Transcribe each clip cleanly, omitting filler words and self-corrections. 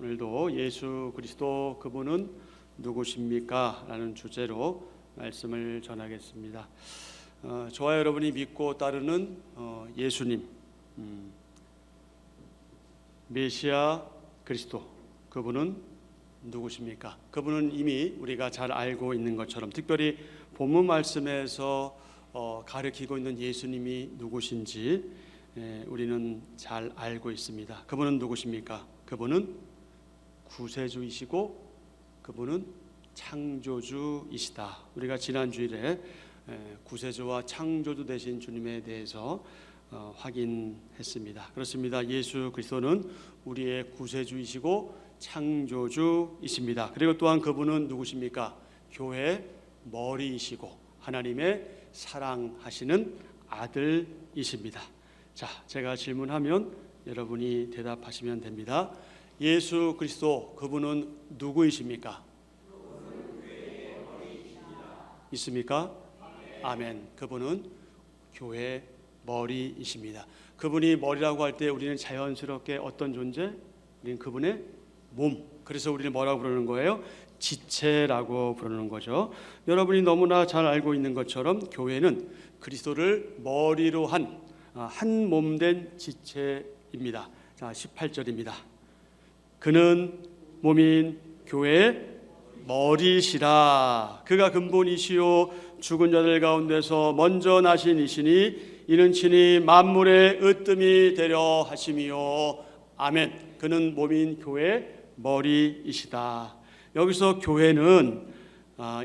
오늘도 예수 그리스도 그분은 누구십니까? 라는 주제로 말씀을 전하겠습니다. 저와 여러분이 믿고 따르는 예수님, 메시아 그리스도, 그분은 누구십니까? 그분은 이미 우리가 잘 알고 있는 것처럼, 특별히 본문 말씀에서 가르치고 있는 예수님이 누구신지 우리는 잘 알고 있습니다. 그분은 누구십니까? 그분은 구세주이시고 그분은 창조주이시다. 우리가 지난 주일에 구세주와 창조주 되신 주님에 대해서 확인했습니다. 그렇습니다. 예수 그리스도는 우리의 구세주이시고 창조주이십니다. 그리고 또한 그분은 누구십니까? 교회 머리이시고 하나님의 사랑하시는 아들이십니다. 자, 제가 질문하면 여러분이 대답하시면 됩니다. 예수 그리스도 그분은 누구이십니까? 있습니까? 아멘. 그분은 교회 머리이십니다. 그분이 머리라고 할 때 우리는 자연스럽게 어떤 존재? 우리는 그분의 몸. 그래서 우리는 뭐라고 부르는 거예요? 지체라고 부르는 거죠. 여러분이 너무나 잘 알고 있는 것처럼 교회는 그리스도를 머리로 한 몸된 지체입니다. 자, 18절입니다. 그는 몸인 교회의 머리시라. 그가 근본이시요 죽은 자들 가운데서 먼저 나신 이시니 이는 친히 만물의 으뜸이 되려 하심이요. 아멘. 그는 몸인 교회의 머리이시다. 여기서 교회는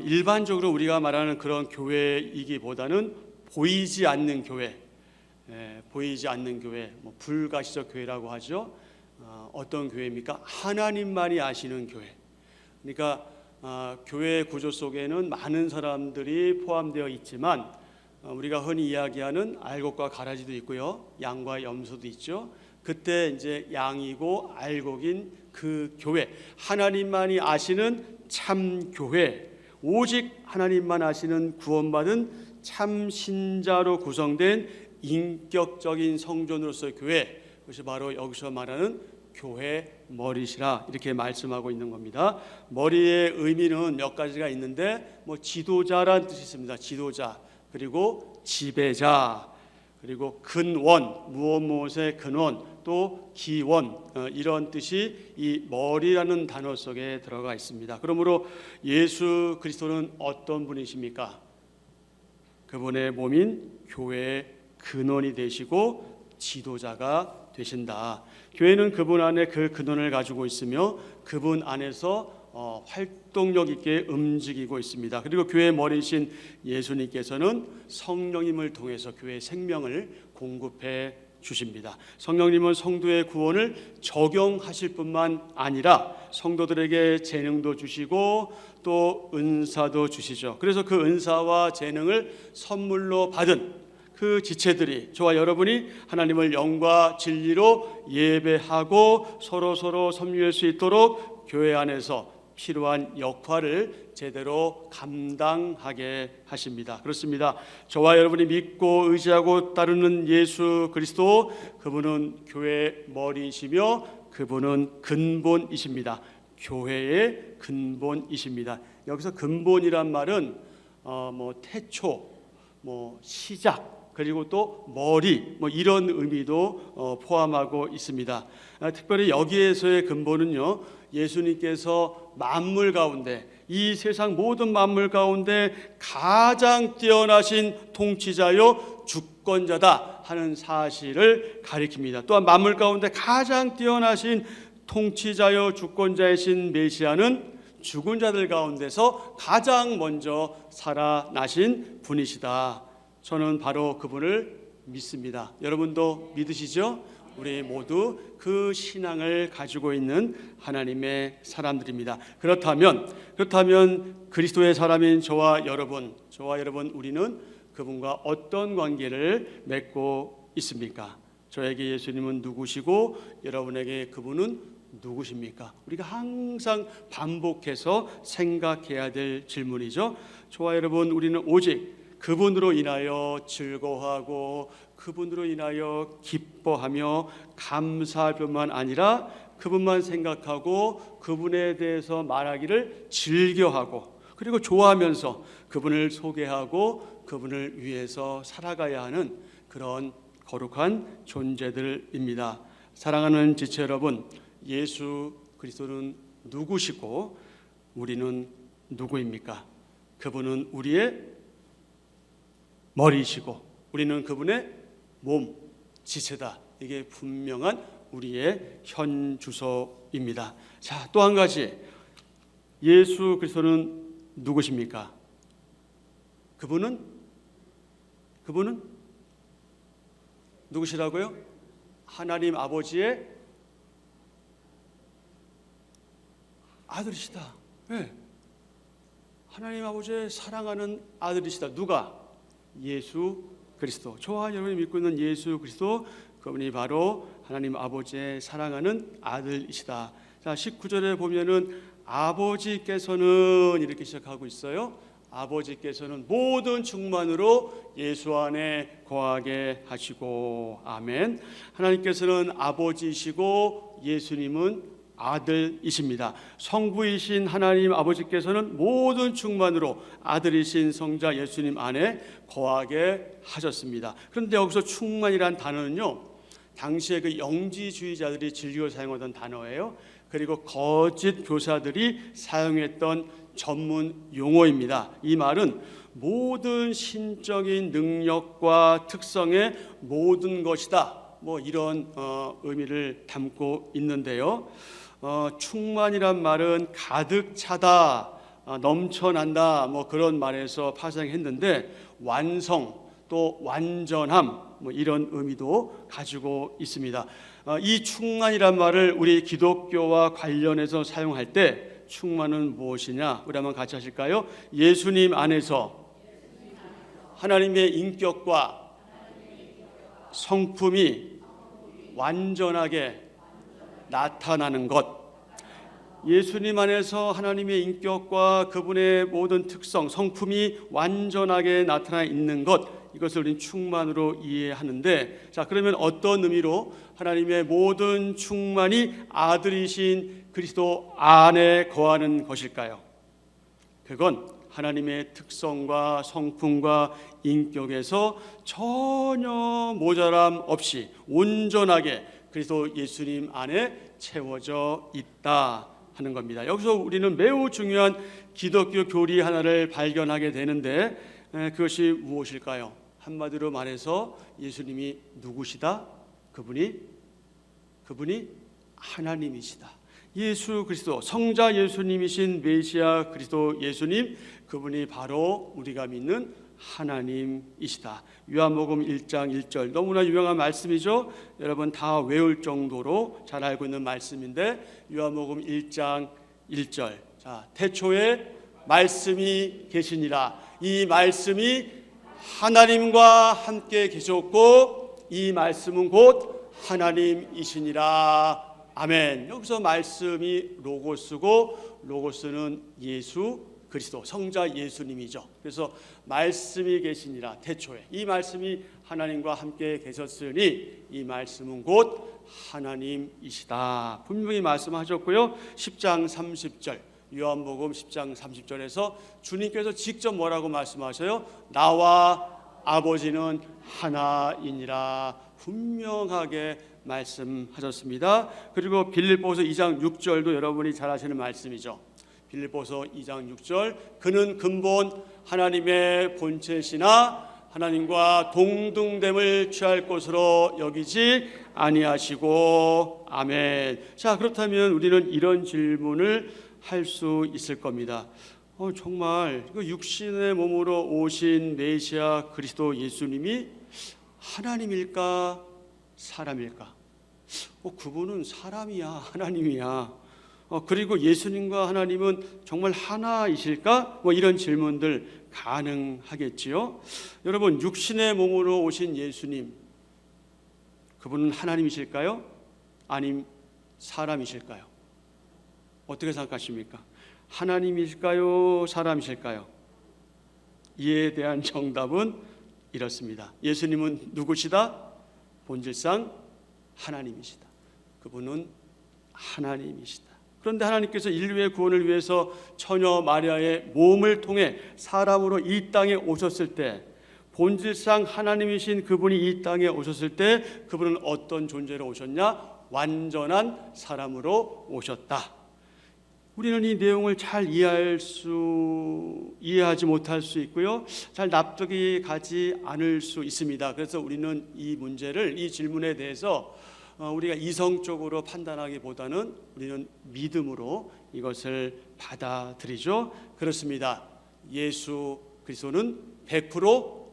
일반적으로 우리가 말하는 그런 교회이기보다는 보이지 않는 교회, 보이지 않는 교회, 불가시적 교회라고 하죠. 어떤 교회입니까? 하나님만이 아시는 교회. 그러니까 교회 구조 속에는 많은 사람들이 포함되어 있지만 우리가 흔히 이야기하는 알곡과 가라지도 있고요, 양과 염소도 있죠. 그때 이제 양이고 알곡인 그 교회, 하나님만이 아시는 참 교회, 오직 하나님만 아시는 구원받은 참 신자로 구성된 인격적인 성전으로서의 교회, 그것이 바로 여기서 말하는 교회 머리시라, 이렇게 말씀하고 있는 겁니다. 머리의 의미는 몇 가지가 있는데 지도자라는 뜻이 있습니다. 지도자, 그리고 지배자, 그리고 근원, 무엇의 근원, 또 기원, 이런 뜻이 이 머리라는 단어 속에 들어가 있습니다. 그러므로 예수 그리스도는 어떤 분이십니까? 그분의 몸인 교회의 근원이 되시고 지도자가 되신다. 교회는 그분 안에 그 근원을 가지고 있으며 그분 안에서 활동력 있게 움직이고 있습니다. 그리고 교회의 머리이신 예수님께서는 성령님을 통해서 교회의 생명을 공급해 주십니다. 성령님은 성도의 구원을 적용하실 뿐만 아니라 성도들에게 재능도 주시고 또 은사도 주시죠. 그래서 그 은사와 재능을 선물로 받은 그 지체들이, 저와 여러분이 하나님을 영과 진리로 예배하고 서로 섬유할 수 있도록 교회 안에서 필요한 역할을 제대로 감당하게 하십니다. 그렇습니다. 저와 여러분이 믿고 의지하고 따르는 예수 그리스도, 그분은 교회의 머리이시며 그분은 근본이십니다. 교회의 근본이십니다. 여기서 근본이란 말은 태초, 시작, 그리고 또 머리, 이런 의미도 포함하고 있습니다. 특별히 여기에서의 근본은요, 예수님께서 만물 가운데, 이 세상 모든 만물 가운데 가장 뛰어나신 통치자요 주권자다 하는 사실을 가리킵니다. 또한 만물 가운데 가장 뛰어나신 통치자요 주권자이신 메시아는 죽은 자들 가운데서 가장 먼저 살아나신 분이시다. 저는 바로 그분을 믿습니다. 여러분도 믿으시죠? 우리 모두 그 신앙을 가지고 있는 하나님의 사람들입니다. 그렇다면 그리스도의 사람인 저와 여러분, 우리는 그분과 어떤 관계를 맺고 있습니까? 저에게 예수님은 누구시고 여러분에게 그분은 누구십니까? 우리가 항상 반복해서 생각해야 될 질문이죠. 저와 여러분, 우리는 오직 그분으로 인하여 즐거워하고 그분으로 인하여 기뻐하며 감사할 뿐만 아니라 그분만 생각하고 그분에 대해서 말하기를 즐겨하고 그리고 좋아하면서 그분을 소개하고 그분을 위해서 살아가야 하는 그런 거룩한 존재들입니다. 사랑하는 지체 여러분, 예수 그리스도는 누구시고 우리는 누구입니까? 그분은 우리의 머리이시고 우리는 그분의 몸, 지체다. 이게 분명한 우리의 현 주소입니다. 자, 또 한 가지, 예수 그리스도는 누구십니까? 그분은 누구시라고요? 하나님 아버지의 아들이시다. 네. 하나님 아버지의 사랑하는 아들이시다. 누가? 예수 그리스도. 저와 여러분이 믿고 있는 예수 그리스도, 그분이 바로 하나님 아버지의 사랑하는 아들이시다. 자, 19절에 보면은 아버지께서는 이렇게 시작하고 있어요. 아버지께서는 모든 충만으로 예수 안에 거하게 하시고, 아멘. 하나님께서는 아버지이시고 예수님은 아들이십니다. 성부이신 하나님 아버지께서는 모든 충만으로 아들이신 성자 예수님 안에 거하게 하셨습니다. 그런데 여기서 충만이란 단어는요, 당시에 그 영지주의자들이 즐겨 사용하던 단어예요. 그리고 거짓 교사들이 사용했던 전문 용어입니다. 이 말은 모든 신적인 능력과 특성의 모든 것이다, 뭐 이런 의미를 담고 있는데요. 충만이란 말은 가득 차다, 넘쳐난다, 뭐 그런 말에서 파생했는데, 완성 또 완전함, 뭐 이런 의미도 가지고 있습니다. 이 충만이란 말을 우리 기독교와 관련해서 사용할 때 충만은 무엇이냐? 우리 한번 같이 하실까요? 예수님 안에서 하나님의 인격과 성품이 완전하게 나타나는 것. 예수님 안에서 하나님의 인격과 그분의 모든 특성, 성품이 완전하게 나타나 있는 것, 이것을 우리는 충만으로 이해하는데, 자, 그러면 어떤 의미로 하나님의 모든 충만이 아들이신 그리스도 안에 거하는 것일까요? 그건 하나님의 특성과 성품과 인격에서 전혀 모자람 없이 온전하게 그리스도 예수님 안에 채워져 있다 하는 겁니다. 여기서 우리는 매우 중요한 기독교 교리 하나를 발견하게 되는데, 그것이 무엇일까요? 한마디로 말해서 예수님이 누구시다? 그분이 하나님이시다. 예수 그리스도, 성자 예수님이신 메시아 그리스도 예수님, 그분이 바로 우리가 믿는 하나님이시다. 요한복음 1장 1절, 너무나 유명한 말씀이죠. 여러분 다 외울 정도로 잘 알고 있는 말씀인데, 요한복음 1장 1절, 자, 태초에 말씀이 계시니라. 이 말씀이 하나님과 함께 계셨고 이 말씀은 곧 하나님이시니라. 아멘. 여기서 말씀이 로고스고, 로고스는 예수 그리스도, 성자 예수님이죠. 그래서 말씀이 계시니라, 태초에 이 말씀이 하나님과 함께 계셨으니 이 말씀은 곧 하나님이시다, 분명히 말씀하셨고요. 10장 30절, 요한복음 10장 30절에서 주님께서 직접 뭐라고 말씀하셔요? 나와 아버지는 하나이니라, 분명하게 말씀하셨습니다. 그리고 빌립보서 2장 6절도 여러분이 잘 아시는 말씀이죠. 빌립보서 2장 6절, 그는 근본 하나님의 본체시나 하나님과 동등됨을 취할 것으로 여기지 아니하시고. 아멘. 자, 그렇다면 우리는 이런 질문을 할 수 있을 겁니다. 정말 육신의 몸으로 오신 메시아 그리스도 예수님이 하나님일까 사람일까? 그분은 사람이야 하나님이야? 그리고 예수님과 하나님은 정말 하나이실까? 뭐 이런 질문들 가능하겠지요. 여러분, 육신의 몸으로 오신 예수님, 그분은 하나님이실까요? 아님 사람이실까요? 어떻게 생각하십니까? 하나님이실까요? 사람이실까요? 이에 대한 정답은 이렇습니다. 예수님은 누구시다? 본질상 하나님이시다. 그분은 하나님이시다. 그런데 하나님께서 인류의 구원을 위해서 처녀 마리아의 몸을 통해 사람으로 이 땅에 오셨을 때, 본질상 하나님이신 그분이 이 땅에 오셨을 때 그분은 어떤 존재로 오셨냐? 완전한 사람으로 오셨다. 우리는 이 내용을 잘 이해하지 못할 수 있고요, 잘 납득이 가지 않을 수 있습니다. 그래서 우리는 이 문제를, 이 질문에 대해서 우리가 이성적으로 판단하기보다는 우리는 믿음으로 이것을 받아들이죠. 그렇습니다. 예수 그리스도는 100%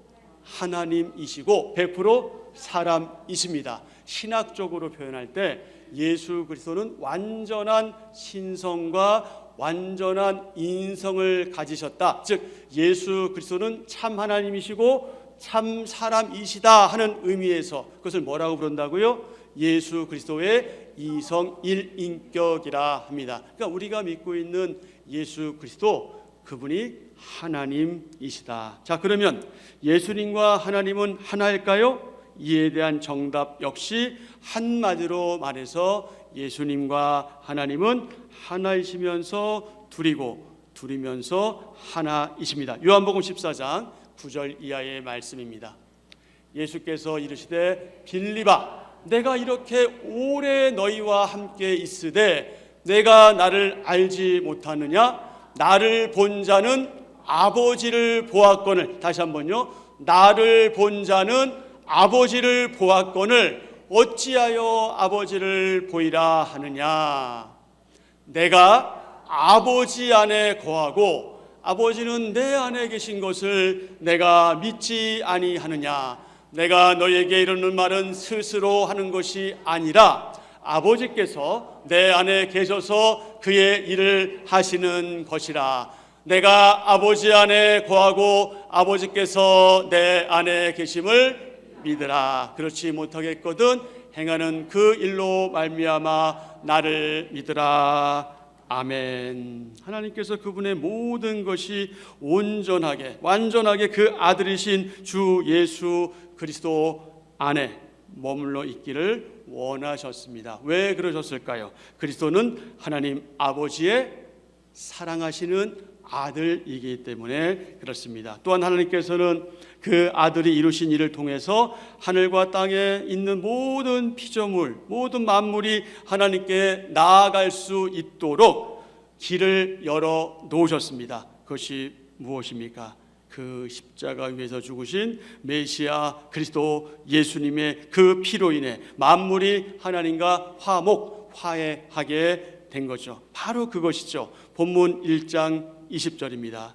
하나님이시고 100% 사람이십니다. 신학적으로 표현할 때 예수 그리스도는 완전한 신성과 완전한 인성을 가지셨다. 즉 예수 그리스도는 참 하나님이시고 참 사람이시다 하는 의미에서 그것을 뭐라고 부른다고요? 예수 그리스도의 이성 일인격이라 합니다. 그러니까 우리가 믿고 있는 예수 그리스도, 그분이 하나님이시다. 자, 그러면 예수님과 하나님은 하나일까요? 이에 대한 정답 역시 한마디로 말해서 예수님과 하나님은 하나이시면서 둘이고 둘이면서 하나이십니다. 요한복음 14장 9절 이하의 말씀입니다. 예수께서 이르시되 빌립아, 내가 이렇게 오래 너희와 함께 있으되 내가 나를 알지 못하느냐? 나를 본 자는 아버지를 보았거늘. 다시 한번요. 나를 본 자는 아버지를 보았거늘 어찌하여 아버지를 보이라 하느냐? 내가 아버지 안에 거하고 아버지는 내 안에 계신 것을 내가 믿지 아니하느냐? 내가 너에게 이르는 말은 스스로 하는 것이 아니라 아버지께서 내 안에 계셔서 그의 일을 하시는 것이라. 내가 아버지 안에 거하고 아버지께서 내 안에 계심을 믿으라. 그렇지 못하겠거든 행하는 그 일로 말미암아 나를 믿으라. 아멘. 하나님께서 그분의 모든 것이 온전하게 완전하게 그 아들이신 주 예수 그리스도 안에 머물러 있기를 원하셨습니다. 왜 그러셨을까요? 그리스도는 하나님 아버지의 사랑하시는 아들이기 때문에 그렇습니다. 또한 하나님께서는 그 아들이 이루신 일을 통해서 하늘과 땅에 있는 모든 피조물, 모든 만물이 하나님께 나아갈 수 있도록 길을 열어 놓으셨습니다. 그것이 무엇입니까? 그 십자가 위에서 죽으신 메시아 그리스도 예수님의 그 피로 인해 만물이 하나님과 화해하게 된 거죠. 바로 그것이죠. 본문 1장 20절입니다.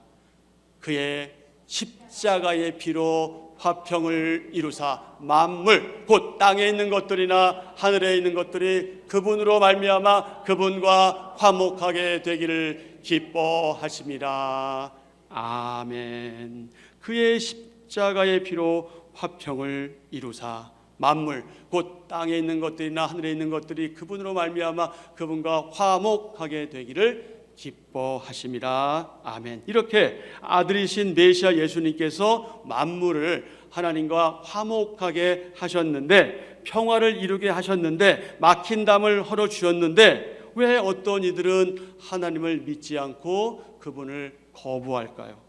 그의 십자가의 피로 화평을 이루사 만물 곧 땅에 있는 것들이나 하늘에 있는 것들이 그분으로 말미암아 그분과 화목하게 되기를 기뻐하심이라. 아멘. 그의 십자가의 피로 화평을 이루사 만물 곧 땅에 있는 것들이나 하늘에 있는 것들이 그분으로 말미암아 그분과 화목하게 되기를 기뻐하심이라. 아멘. 이렇게 아들이신 메시아 예수님께서 만물을 하나님과 화목하게 하셨는데, 평화를 이루게 하셨는데, 막힌 담을 헐어 주셨는데 왜 어떤 이들은 하나님을 믿지 않고 그분을 거부할까요?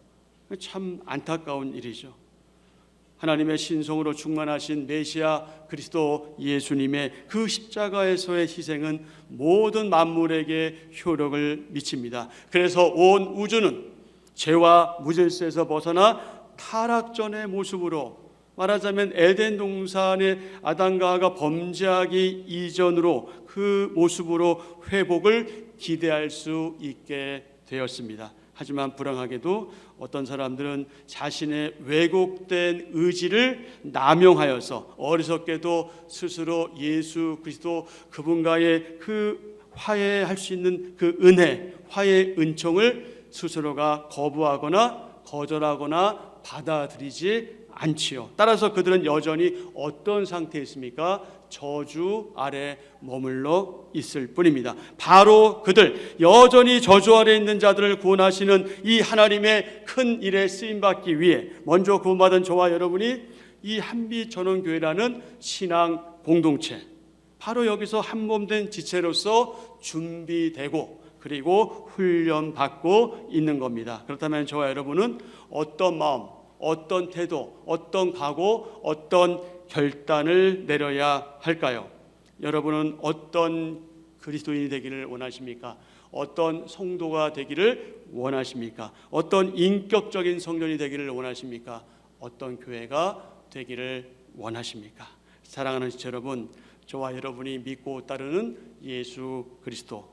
참 안타까운 일이죠. 하나님의 신성으로 충만하신 메시아 그리스도 예수님의 그 십자가에서의 희생은 모든 만물에게 효력을 미칩니다. 그래서 온 우주는 죄와 무질서에서 벗어나 타락전의 모습으로, 말하자면 에덴 동산의 아담과 하와가 범죄하기 이전으로 그 모습으로 회복을 기대할 수 있게 되었습니다. 하지만 불행하게도 어떤 사람들은 자신의 왜곡된 의지를 남용하여서 어리석게도 스스로 예수 그리스도 그분과의 그 화해할 수 있는 그 은혜, 화해의 은총을 스스로가 거부하거나 거절하거나 받아들이지 않지요. 따라서 그들은 여전히 어떤 상태에 있습니까? 저주 아래 머물러 있을 뿐입니다. 바로 그들, 여전히 저주 아래 있는 자들을 구원하시는 이 하나님의 큰 일에 쓰임받기 위해 먼저 구원받은 저와 여러분이 이 한빛전원교회라는 신앙 공동체, 바로 여기서 한몸된 지체로서 준비되고 그리고 훈련받고 있는 겁니다. 그렇다면 저와 여러분은 어떤 마음, 어떤 태도, 어떤 각오, 어떤 결단을 내려야 할까요? 여러분은 어떤 그리스도인이 되기를 원하십니까? 어떤 성도가 되기를 원하십니까? 어떤 인격적인 성전이 되기를 원하십니까? 어떤 교회가 되기를 원하십니까? 사랑하는 지체 여러분, 저와 여러분이 믿고 따르는 예수 그리스도,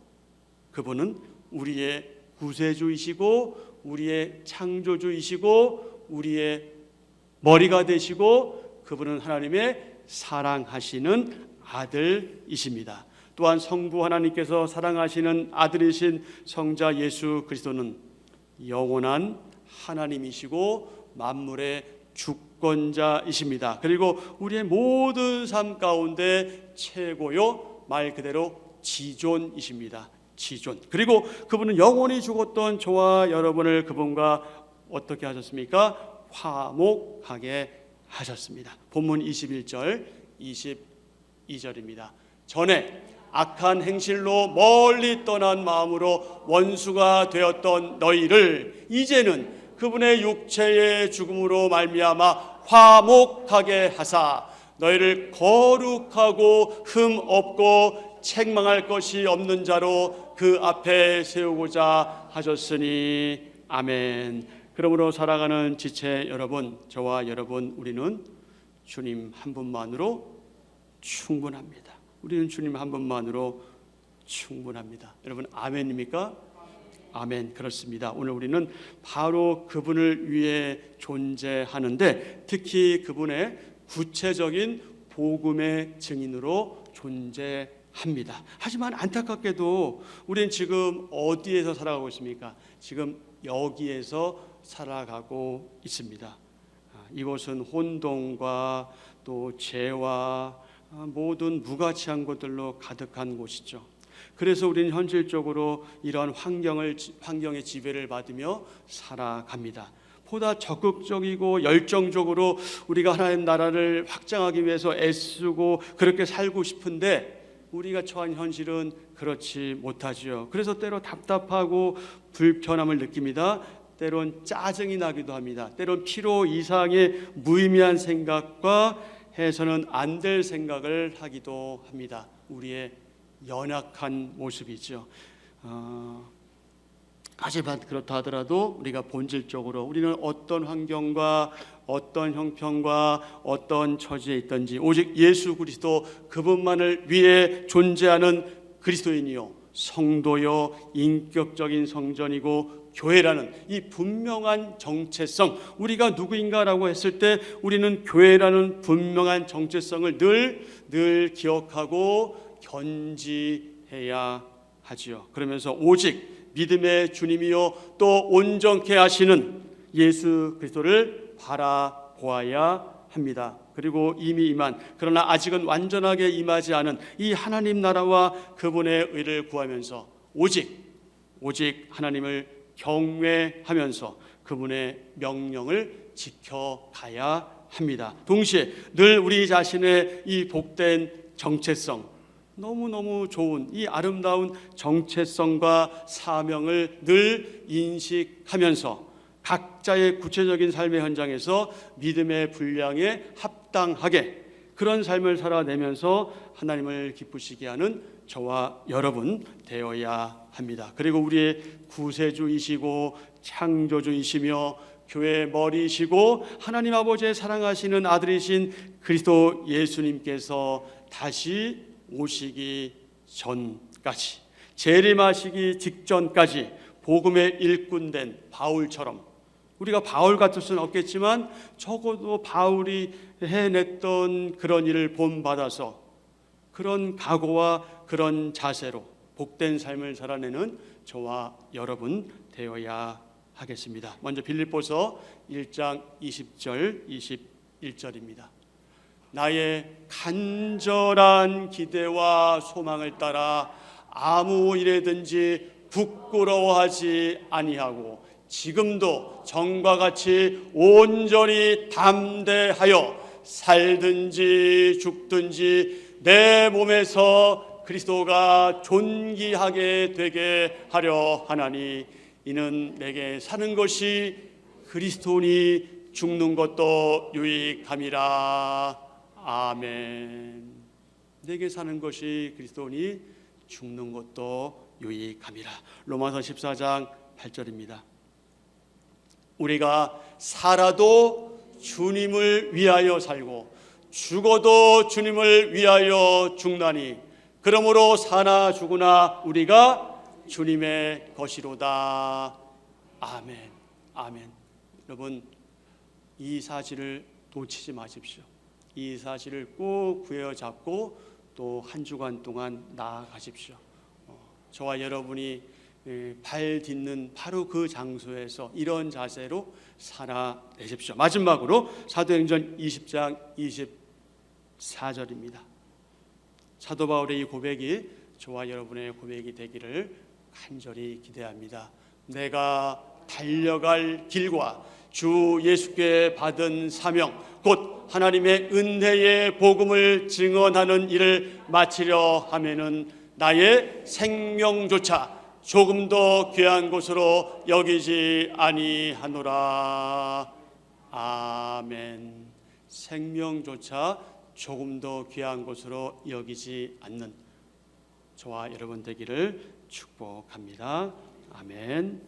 그분은 우리의 구세주이시고 우리의 창조주이시고 우리의 머리가 되시고 그분은 하나님의 사랑하시는 아들이십니다. 또한 성부 하나님께서 사랑하시는 아들이신 성자 예수 그리스도는 영원한 하나님이시고 만물의 주권자이십니다. 그리고 우리의 모든 삶 가운데 최고요, 말 그대로 지존이십니다. 지존. 그리고 그분은 영원히 죽었던 저와 여러분을 그분과 어떻게 하셨습니까? 화목하게 하셨습니다. 본문 21절 22절입니다. 전에 악한 행실로 멀리 떠난 마음으로 원수가 되었던 너희를 이제는 그분의 육체의 죽음으로 말미암아 화목하게 하사 너희를 거룩하고 흠 없고 책망할 것이 없는 자로 그 앞에 세우고자 하셨으니 아멘. 그러므로 사랑하는 지체 여러분, 저와 여러분, 우리는 주님 한 분만으로 충분합니다. 우리는 주님 한 분만으로 충분합니다. 여러분 아멘입니까? 아멘. 그렇습니다. 오늘 우리는 바로 그분을 위해 존재하는데 특히 그분의 구체적인 복음의 증인으로 존재합니다. 하지만 안타깝게도 우리는 지금 어디에서 살아가고 있습니까? 지금 여기에서 살아가고 있습니다. 이곳은 혼돈과 또 죄와 모든 무가치한 것들로 가득한 곳이죠. 그래서 우리는 현실적으로 이러한 환경의 지배를 받으며 살아갑니다. 보다 적극적이고 열정적으로 우리가 하나님 나라를 확장하기 위해서 애쓰고 그렇게 살고 싶은데 우리가 처한 현실은 그렇지 못하지요. 그래서 때로 답답하고 불편함을 느낍니다. 때론 짜증이 나기도 합니다. 때론 필요 이상의 무의미한 생각과 해서는 안 될 생각을 하기도 합니다. 우리의 연약한 모습이죠. 하지만 그렇다 하더라도 우리가 본질적으로 우리는 어떤 환경과 어떤 형편과 어떤 처지에 있든지 오직 예수 그리스도 그분만을 위해 존재하는 그리스도인이요 성도요 인격적인 성전이고 교회라는 이 분명한 정체성, 우리가 누구인가라고 했을 때 우리는 교회라는 분명한 정체성을 늘 기억하고 견지해야 하지요. 그러면서 오직 믿음의 주님이요 또 온전케 하시는 예수 그리스도를 바라보아야 합니다. 그리고 이미 임한 그러나 아직은 완전하게 임하지 않은 이 하나님 나라와 그분의 의를 구하면서 오직 하나님을 경외하면서 그분의 명령을 지켜가야 합니다. 동시에 늘 우리 자신의 이 복된 정체성, 너무너무 좋은 이 아름다운 정체성과 사명을 늘 인식하면서 각자의 구체적인 삶의 현장에서 믿음의 분량에 합당하게 그런 삶을 살아내면서 하나님을 기쁘시게 하는 저와 여러분 되어야 합니다. 그리고 우리의 구세주이시고 창조주이시며 교회의 머리이시고 하나님 아버지의 사랑하시는 아들이신 그리스도 예수님께서 다시 오시기 전까지, 재림하시기 직전까지 복음의 일꾼된 바울처럼, 우리가 바울 같을 수는 없겠지만 적어도 바울이 해냈던 그런 일을 본받아서 그런 각오와 그런 자세로 복된 삶을 살아내는 저와 여러분 되어야 하겠습니다. 먼저 빌립보서 1장 20절 21절입니다. 나의 간절한 기대와 소망을 따라 아무 일에든지 부끄러워하지 아니하고 지금도 전과 같이 온전히 담대하여 살든지 죽든지 내 몸에서 그리스도가 존귀하게 되게 하려 하나니 이는 내게 사는 것이 그리스도니 죽는 것도 유익함이라. 아멘. 내게 사는 것이 그리스도니 죽는 것도 유익함이라. 로마서 14장 8절입니다. 우리가 살아도 주님을 위하여 살고 죽어도 주님을 위하여 죽나니 그러므로 사나 죽으나 우리가 주님의 것이로다. 아멘. 아멘. 여러분, 이 사실을 놓치지 마십시오. 이 사실을 꼭 부여잡고 또 한 주간 동안 나아가십시오. 저와 여러분이 발 딛는 바로 그 장소에서 이런 자세로 살아내십시오. 마지막으로 사도행전 20장 24절입니다. 사도 바울의 이 고백이 저와 여러분의 고백이 되기를 간절히 기대합니다. 내가 달려갈 길과 주 예수께 받은 사명 곧 하나님의 은혜의 복음을 증언하는 일을 마치려 하면은 나의 생명조차 조금 더 귀한 곳으로 여기지 아니하노라. 아멘. 생명조차 조금 더 귀한 곳으로 여기지 않는 저와 여러분 되기를 축복합니다. 아멘.